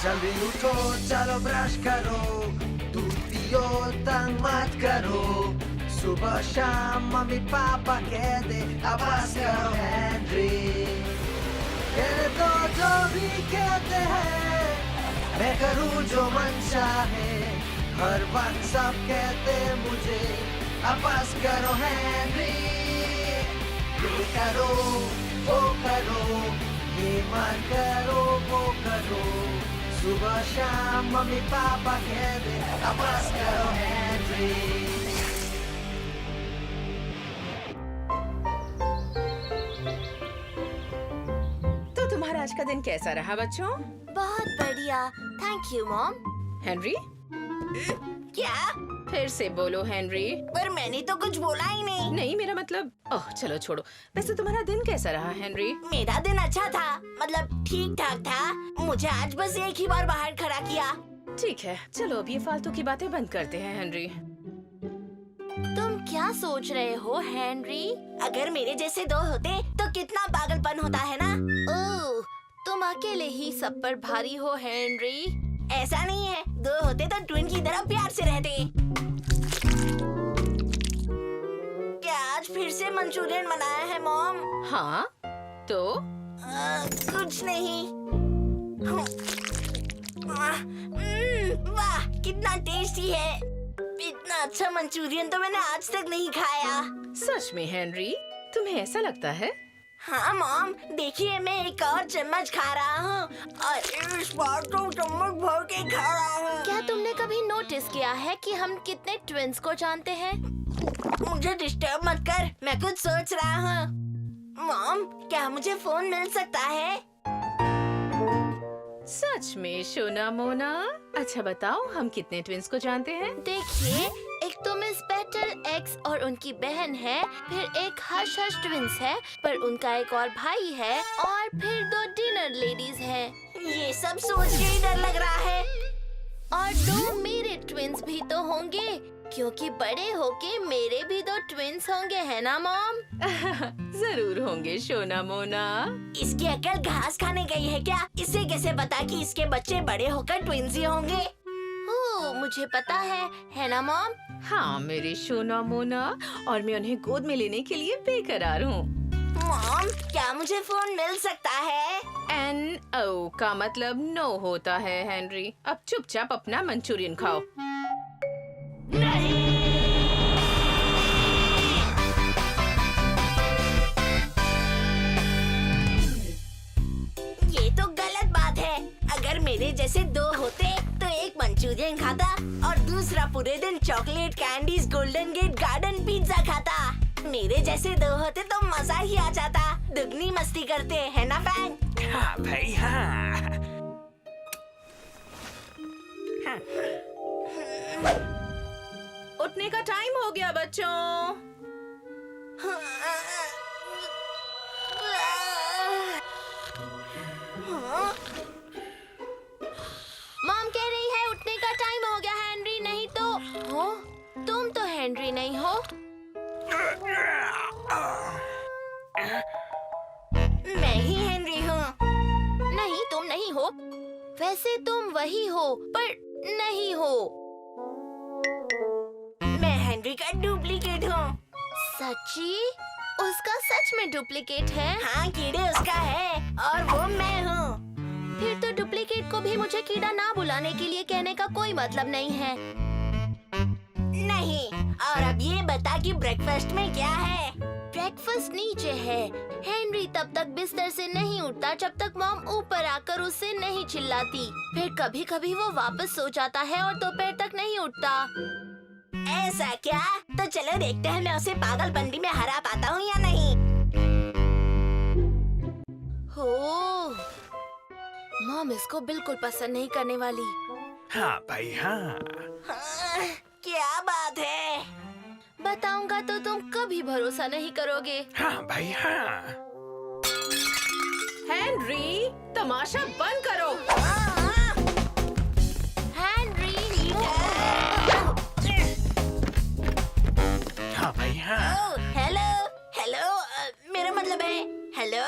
जल्दी उठो चलो ब्रश करो, दूध पियो तंग मत करो, सुबह शाम मम्मी पापा कह दे अब बस करो हेनरी। कहने दो जो भी कहते हैं, मैं करूँ जो मन चाहे, हर वक्त सब कहते मुझे अब बस करो हेनरी। ये करो वो करो, ये मत करो वो करो, सुबह शाम मम्मी पापा कह दे अब बस करो हेनरी। तो तुम्हारा आज का दिन कैसा रहा बच्चों? बहुत बढ़िया, थैंक यू मॉम। हेनरी, क्या? फिर से बोलो हेनरी। पर मैंने तो कुछ बोला ही नहीं। नहीं, मेरा मतलब ओह चलो छोड़ो। वैसे तुम्हारा दिन कैसा रहा हेनरी? मेरा दिन अच्छा था, मतलब ठीक ठाक था। मुझे आज बस एक ही बार बाहर खड़ा किया। ठीक है, चलो अब ये फालतू की बातें बंद करते हैं हेनरी। तुम क्या सोच रहे हो हेनरी? अगर मेरे जैसे दो होते तो कितना पागलपन होता है ना। ओह, तुम अकेले ही सब पर भारी हो हेनरी। ऐसा नहीं है, दो होते तो ट्विन की तरह प्यार से रहते। क्या आज फिर से मंचूरियन बनाया है मॉम? हाँ तो कुछ नहीं। वाह कितना टेस्टी है। इतना अच्छा मंचूरियन तो मैंने आज तक नहीं खाया। सच में हेनरी, तुम्हें ऐसा लगता है? हाँ मॉम, देखिए मैं एक और चम्मच खा रहा हूँ और इस बार तो चम्मच भर के खा रहा हूँ। क्या तुमने कभी नोटिस किया है कि हम कितने ट्विंस को जानते हैं? मुझे डिस्टर्ब मत कर, मैं कुछ सोच रहा हूँ। मॉम, क्या मुझे फोन मिल सकता है? सच में सोना मोना? अच्छा बताओ, हम कितने ट्विंस को जानते हैं? देखिए, एक तो मिस पेटल एक्स और उनकी बहन है, फिर एक हर्ष हर्ष ट्विंस है, पर उनका एक और भाई है, और फिर दो डिनर लेडीज हैं। ये सब सोच के ही डर लग रहा है। और दो मेरे ट्विंस भी तो होंगे, क्योंकि बड़े होके मेरे भी दो ट्विंस होंगे, है ना मॉम? जरूर होंगे सोना मोना। इसकी अकल घास खाने गई है क्या? इसे कैसे पता कि इसके बच्चे बड़े होकर ट्विंस ही होंगे? ओह, मुझे पता है ना मॉम? हाँ मेरे सोना मोना, और मैं उन्हें गोद में लेने के लिए बेकरार हूँ। मॉम, क्या मुझे फोन मिल सकता है? NO का मतलब नो होता है हेनरी। अब चुपचाप अपना मंचूरियन खाओ। ये तो गलत बात है। अगर मेरे जैसे दो होते तो एक मंचूरियन खाता और दूसरा पूरे दिन chocolate candies golden gate garden pizza खाता। मेरे जैसे दो होते तो मजा ही आ जाता। दुगनी मस्ती करते, है ना फैंक? हाँ भाई हाँ। उठने का टाइम हो गया बच्चों। मॉम कह रही है उठने का टाइम हो गया हेनरी, नहीं तो हो? तुम तो हेनरी नहीं हो। मैं ही हेनरी हूँ। नहीं, तुम नहीं हो। वैसे तुम वही हो, पर नहीं हो। मैं हेनरी का डुप्लीकेट हूँ। सच्ची? उसका सच में डुप्लीकेट है? हाँ, कीड़े उसका है और वो मैं हूँ। फिर तो डुप्लीकेट को भी मुझे कीड़ा ना बुलाने के लिए कहने का कोई मतलब नहीं है। नहीं, और अब ये बता कि ब्रेकफास्ट में क्या है? ब्रेकफास्ट नीचे है। हेनरी तब तक बिस्तर से नहीं उठता जब तक मॉम ऊपर आकर उससे नहीं चिल्लाती। फिर कभी कभी वो वापस सो जाता है और दोपहर तक नहीं उठता। ऐसा क्या? तो चलो देखते हैं मैं उसे पागलपंती में हरा पाता हूँ या नहीं। हो, मॉम इसको बिल्कुल पसंद नहीं करने वाली। हाँ भाई हाँ। क्या बात है? बताऊंगा तो तुम कभी भरोसा नहीं करोगे। हाँ भाई हाँ। हेनरी, तमाशा बंद करो। हेनरी, हाँ भाई हाँ। हेलो हेलो, मेरा मतलब है हेलो।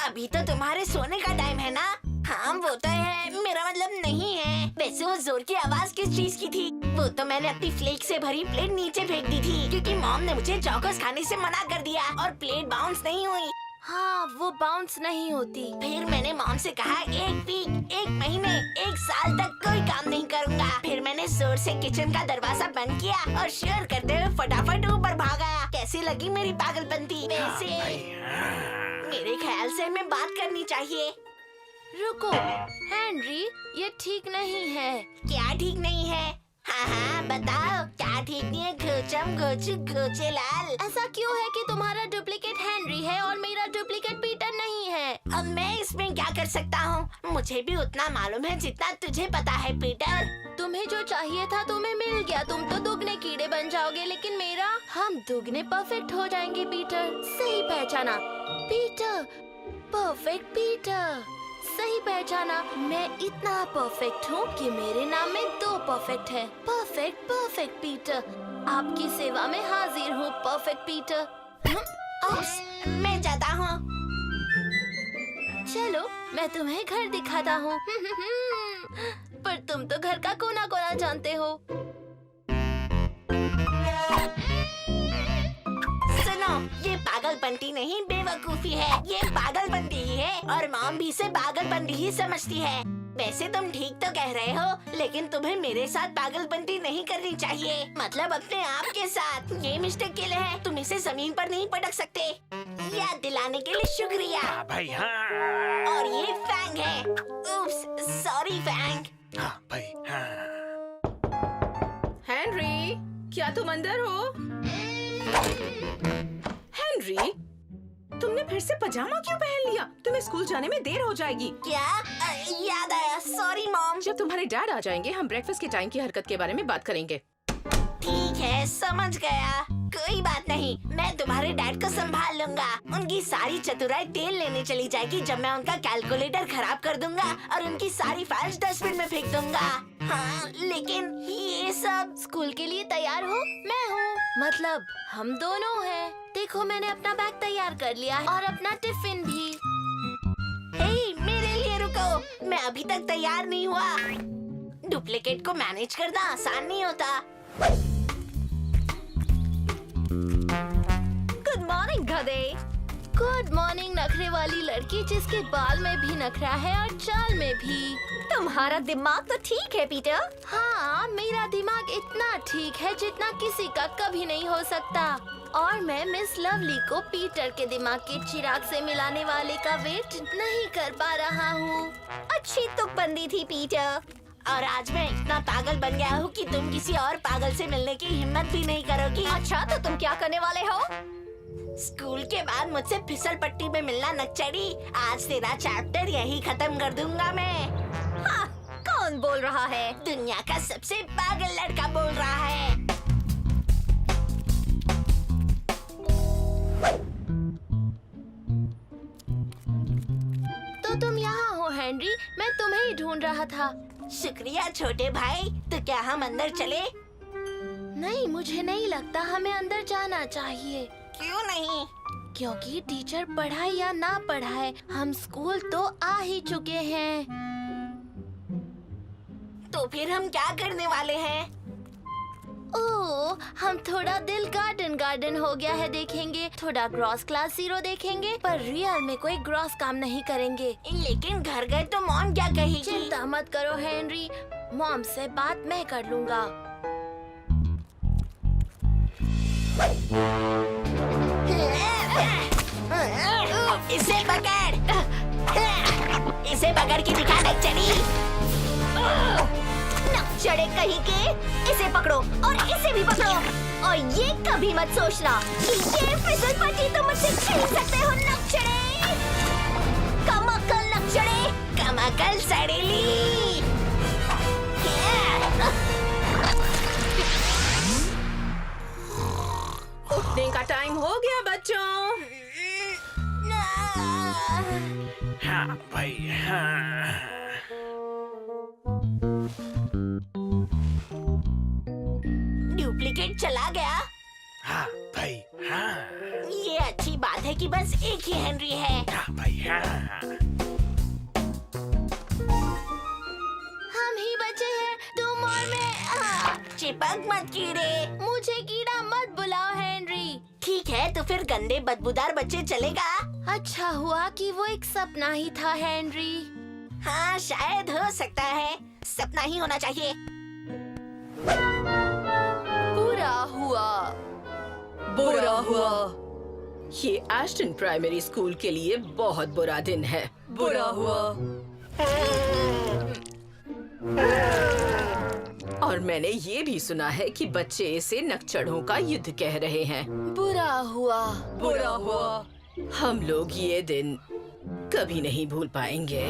अभी तो तुम्हारे सोने का टाइम है ना? हाँ वो होता है, मेरा मतलब नहीं है। वैसे वो जोर की आवाज किस चीज की थी? वो तो मैंने अपनी फ्लेक से भरी प्लेट नीचे फेंक दी थी क्योंकि मॉम ने मुझे चौकोस खाने से मना कर दिया और प्लेट बाउंस नहीं हुई। हाँ, वो बाउंस नहीं होती। फिर मैंने मॉम से कहा 1 वीक, 1 महीने, 1 साल तक कोई काम नहीं करूँगा। फिर मैंने जोर से किचन का दरवाजा बंद किया और शेयर करते हुए फटाफट ऊपर भागा। कैसी लगी मेरी पागलपंती? वैसे मेरे ख्याल से हमें बात करनी चाहिए। रुको हेनरी, ये ठीक नहीं है। क्या ठीक नहीं है? हाँ बताओ, क्या ठीक नहीं है? घोचम घोचू घोचे लाल। ऐसा क्यों है कि तुम्हारा डुप्लीकेट हेनरी है और मेरा डुप्लीकेट पीटर नहीं है? अब मैं इसमें क्या कर सकता हूँ? मुझे भी उतना मालूम है जितना तुझे पता है पीटर। तुम्हें जो चाहिए था तुम्हें मिल गया। तुम तो दुगने कीड़े बन जाओगे, लेकिन मेरा, हम दुगने परफेक्ट हो जाएंगे पीटर। सही पहचाना पीटर, परफेक्ट पीटर। सही पहचाना। मैं इतना परफेक्ट हूँ कि मेरे नाम में 2 परफेक्ट है। Perfect perfect Peter. आपकी सेवा में हाजिर हूँ परफेक्ट पीटर। मैं जाता हूँ। चलो मैं तुम्हें घर दिखाता हूँ। पर तुम तो घर का कोना कोना जानते हो। सुनो, ये पागलपंती नहीं बेवकूफी है, ये पागलपंती ही है और मॉम भी इसे पागलपंती ही समझती है। वैसे तुम ठीक तो कह रहे हो, लेकिन तुम्हें मेरे साथ पागलपंती नहीं करनी चाहिए। मतलब अपने आप के साथ। ये मिस्टर किल है, तुम इसे जमीन पर नहीं पटक सकते। याद दिलाने के लिए शुक्रिया। हाँ भाई हाँ। और ये फैंग है। उप्स, सॉरी फैंग। हाँ भाई हाँ। हेनरी, क्या तुम अंदर हो? हेनरी, तुमने फिर से पजामा क्यों पहन लिया? तुम्हें स्कूल जाने में देर हो जाएगी। क्या? याद आया, सॉरी मॉम। जब तुम्हारे डैड आ जाएंगे हम ब्रेकफास्ट के टाइम की हरकत के बारे में बात करेंगे। ठीक है, समझ गया। कोई बात नहीं, मैं तुम्हारे डैड को संभाल लूंगा। उनकी सारी चतुराई तेल लेने चली जाएगी जब मैं उनका कैलकुलेटर खराब कर दूंगा और उनकी सारी फाइल्स डस्टबिन में फेंक दूंगा। हाँ, लेकिन ये सब स्कूल के लिए तैयार हो? मैं हूँ, मतलब हम दोनों हैं। देखो मैंने अपना बैग तैयार कर लिया है और अपना टिफिन भी। हे, मेरे लिए रुको, मैं अभी तक तैयार नहीं हुआ। डुप्लीकेट को मैनेज करना आसान नहीं होता। गुड मॉर्निंग गधे। गुड मॉर्निंग नखरे वाली लड़की जिसके बाल में भी नखरा है और चाल में भी। तुम्हारा दिमाग तो ठीक है पीटर। हाँ, मेरा दिमाग इतना ठीक है जितना किसी का कभी नहीं हो सकता। और मैं मिस लवली को पीटर के दिमाग के चिराग से मिलाने वाले का वेट नहीं कर पा रहा हूँ। अच्छी तुकबंदी थी पीटर। और आज मैं इतना पागल बन गया हूँ कि तुम किसी और पागल से मिलने की हिम्मत भी नहीं करोगी। अच्छा, तो तुम क्या करने वाले हो? स्कूल के बाद मुझसे फिसल पट्टी में मिलना नक्चड़ी। आज तेरा चैप्टर यही खत्म कर दूंगा मैं। हाँ, कौन बोल रहा है? दुनिया का सबसे पागल लड़का बोल रहा है। तो तुम यहाँ हो हेनरी, मैं तुम्हें ही ढूंढ रहा था। शुक्रिया छोटे भाई। तो क्या हम अंदर चले? नहीं, मुझे नहीं लगता हमें अंदर जाना चाहिए। क्यों नहीं? क्योंकि टीचर पढ़ाए या ना पढ़ाए, हम स्कूल तो आ ही चुके हैं। तो फिर हम क्या करने वाले हैं? ओह, हम थोड़ा दिल गार्डन हो गया है देखेंगे, थोड़ा ग्रॉस क्लास 0 देखेंगे, पर रियल में कोई ग्रॉस काम नहीं करेंगे। लेकिन घर गए तो मॉम क्या कहेगी? चिंता मत करो हेनरी, मॉम से बात मैं कर लूंगा। इसे पकड़, इसे पकड़ के दिखा नक्चड़ी। नक्चड़े कहीं के, इसे पकड़ो और इसे भी पकड़ो। और ये कभी मत सोचना कि ये फिसल पट्टी तुम मुझसे छीन सकते हो नक्चड़े। कम अक्ल नक्चड़े, कम अक्ल सड़ेली। उठने का टाइम हो गया बच्चों। हाँ भाई हाँ। डुप्लीकेट चला गया। हाँ भाई हाँ। ये अच्छी बात है कि बस एक ही हेनरी है। हाँ भाई हाँ। चिपक मत कीड़े। मुझे कीड़ा मत बुलाओ हेनरी। ठीक है तो फिर गंदे बदबूदार बच्चे चलेगा। अच्छा हुआ कि वो एक सपना ही था हेनरी। हाँ शायद हो सकता है, सपना ही होना चाहिए। बुरा हुआ। बुरा हुआ। ये एस्टन प्राइमरी स्कूल के लिए बहुत बुरा दिन है। बुरा हुआ। और मैंने ये भी सुना है कि बच्चे इसे नकचढ़ों का युद्ध कह रहे हैं। बुरा हुआ। बुरा हुआ। हम लोग ये दिन कभी नहीं भूल पाएंगे।